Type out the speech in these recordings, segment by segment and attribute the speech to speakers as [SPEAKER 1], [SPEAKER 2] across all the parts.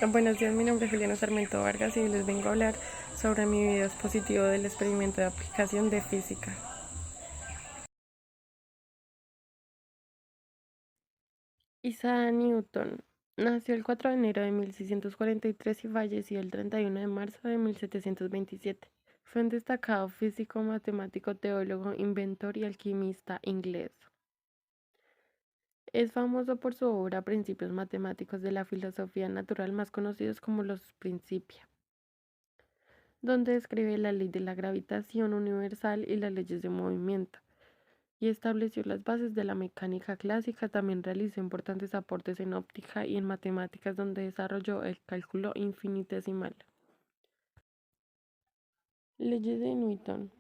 [SPEAKER 1] Buenos días, mi nombre es Juliana Sarmiento Vargas y les vengo a hablar sobre mi video expositivo del experimento de aplicación de física. Isaac Newton nació el 4 de enero de 1643 y falleció el 31 de marzo de 1727. Fue un destacado físico, matemático, teólogo, inventor y alquimista inglés. Es famoso por su obra Principios matemáticos de la filosofía natural, más conocidos como los Principia, donde describe la ley de la gravitación universal y las leyes de movimiento, y estableció las bases de la mecánica clásica. También realizó importantes aportes en óptica y en matemáticas, donde desarrolló el cálculo infinitesimal. Leyes de Newton.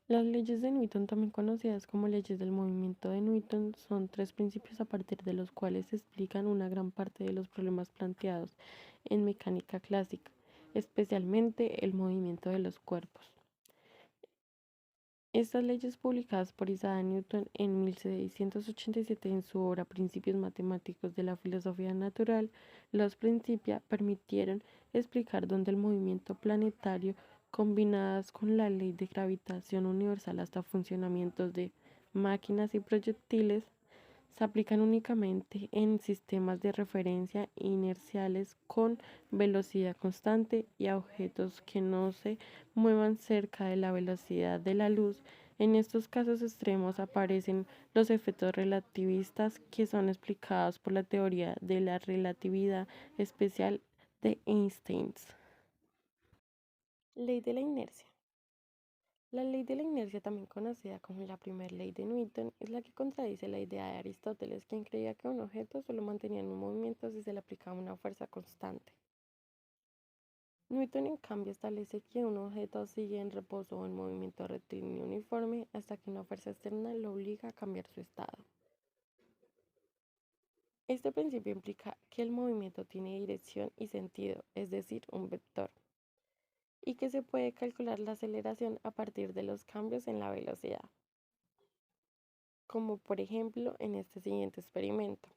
[SPEAKER 1] Las leyes de Newton, también conocidas como leyes del movimiento de Newton, son tres principios a partir de los cuales se explican una gran parte de los problemas planteados en mecánica clásica, especialmente el movimiento de los cuerpos. Estas leyes, publicadas por Isaac Newton en 1687 en su obra Principios matemáticos de la filosofía natural, los Principia, permitieron explicar dónde el movimiento planetario, combinadas con la ley de gravitación universal hasta funcionamientos de máquinas y proyectiles, se aplican únicamente en sistemas de referencia inerciales con velocidad constante y a objetos que no se muevan cerca de la velocidad de la luz. En estos casos extremos aparecen los efectos relativistas, que son explicados por la teoría de la relatividad especial de Einstein. Ley de la inercia. La ley de la inercia, también conocida como la primera ley de Newton, es la que contradice la idea de Aristóteles, quien creía que un objeto solo mantenía en un movimiento si se le aplicaba una fuerza constante. Newton, en cambio, establece que un objeto sigue en reposo o en movimiento rectilíneo uniforme hasta que una fuerza externa lo obliga a cambiar su estado. Este principio implica que el movimiento tiene dirección y sentido, es decir, un vector, y que se puede calcular la aceleración a partir de los cambios en la velocidad, como por ejemplo en este siguiente experimento.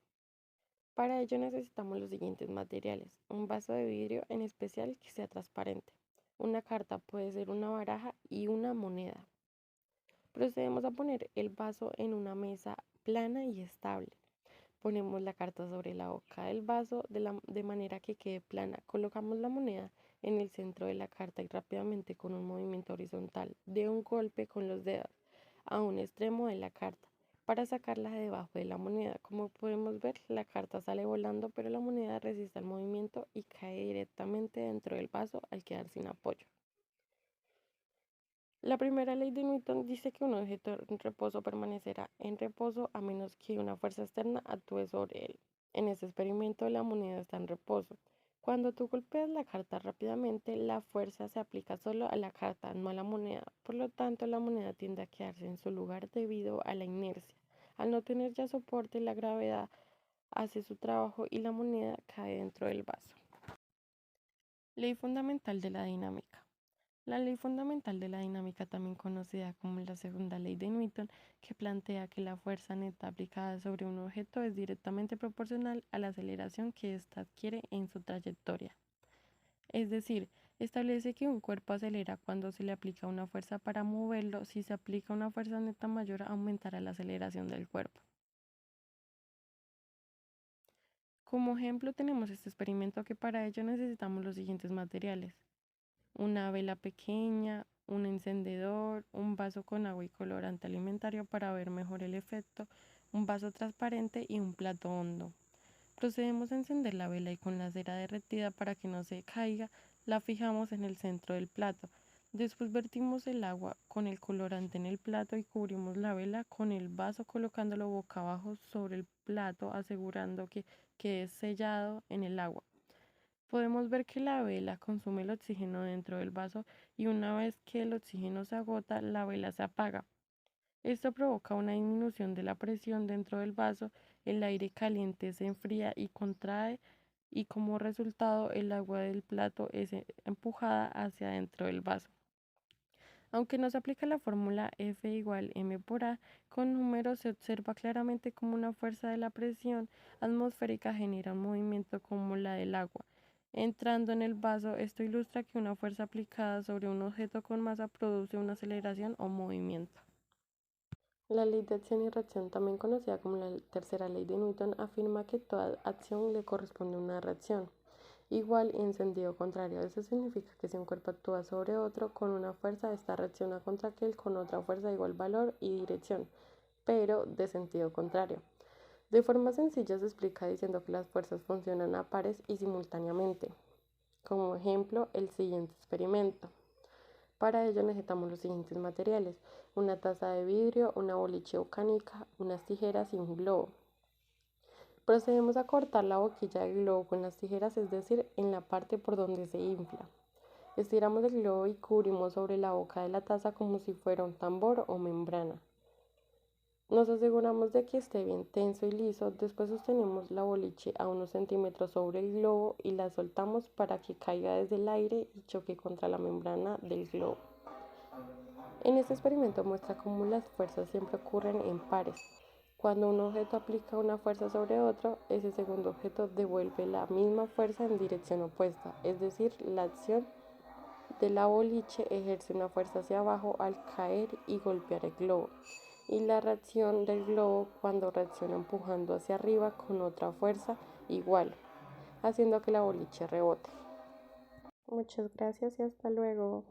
[SPEAKER 1] Para ello necesitamos los siguientes materiales: un vaso de vidrio, en especial que sea transparente, una carta, puede ser una baraja, y una moneda. Procedemos a poner el vaso en una mesa plana y estable. Ponemos la carta sobre la boca del vaso de manera que quede plana. Colocamos la moneda en el centro de la carta y rápidamente, con un movimiento horizontal, de un golpe con los dedos a un extremo de la carta para sacarla de debajo de la moneda. Como podemos ver, la carta sale volando, pero la moneda resiste el movimiento y cae directamente dentro del vaso al quedar sin apoyo. La primera ley de Newton dice que un objeto en reposo permanecerá en reposo a menos que una fuerza externa actúe sobre él. En este experimento, la moneda está en reposo. Cuando tú golpeas la carta rápidamente, la fuerza se aplica solo a la carta, no a la moneda. Por lo tanto, la moneda tiende a quedarse en su lugar debido a la inercia. Al no tener ya soporte, la gravedad hace su trabajo y la moneda cae dentro del vaso. Ley fundamental de la dinámica. La ley fundamental de la dinámica, también conocida como la segunda ley de Newton, que plantea que la fuerza neta aplicada sobre un objeto es directamente proporcional a la aceleración que ésta adquiere en su trayectoria. Es decir, establece que un cuerpo acelera cuando se le aplica una fuerza para moverlo. Si se aplica una fuerza neta mayor, aumentará la aceleración del cuerpo. Como ejemplo tenemos este experimento, que para ello necesitamos los siguientes materiales: una vela pequeña, un encendedor, un vaso con agua y colorante alimentario para ver mejor el efecto, un vaso transparente y un plato hondo. Procedemos a encender la vela y, con la cera derretida para que no se caiga, la fijamos en el centro del plato. Después vertimos el agua con el colorante en el plato y cubrimos la vela con el vaso, colocándolo boca abajo sobre el plato, asegurando que quede sellado en el agua. Podemos ver que la vela consume el oxígeno dentro del vaso, y una vez que el oxígeno se agota, la vela se apaga. Esto provoca una disminución de la presión dentro del vaso. El aire caliente se enfría y contrae, y como resultado el agua del plato es empujada hacia dentro del vaso. Aunque no se aplica la fórmula F igual m por A, con números se observa claramente cómo una fuerza de la presión atmosférica genera un movimiento como la del agua. Entrando en el vaso, esto ilustra que una fuerza aplicada sobre un objeto con masa produce una aceleración o movimiento. La ley de acción y reacción, también conocida como la tercera ley de Newton, afirma que toda acción le corresponde una reacción igual y en sentido contrario. Eso significa que si un cuerpo actúa sobre otro con una fuerza, esta reacciona contra aquel con otra fuerza de igual valor y dirección, pero de sentido contrario. De forma sencilla se explica diciendo que las fuerzas funcionan a pares y simultáneamente. Como ejemplo, el siguiente experimento. Para ello necesitamos los siguientes materiales: una taza de vidrio, una boliche o canica, unas tijeras y un globo. Procedemos a cortar la boquilla del globo con las tijeras, es decir, en la parte por donde se infla. Estiramos el globo y cubrimos sobre la boca de la taza como si fuera un tambor o membrana. Nos aseguramos de que esté bien tenso y liso. Después sostenemos la boliche a unos centímetros sobre el globo y la soltamos para que caiga desde el aire y choque contra la membrana del globo. En este experimento muestra cómo las fuerzas siempre ocurren en pares. Cuando un objeto aplica una fuerza sobre otro, ese segundo objeto devuelve la misma fuerza en dirección opuesta, es decir, la acción de la boliche ejerce una fuerza hacia abajo al caer y golpear el globo, y la reacción del globo cuando reacciona empujando hacia arriba con otra fuerza igual, haciendo que la boliche rebote. Muchas gracias y hasta luego.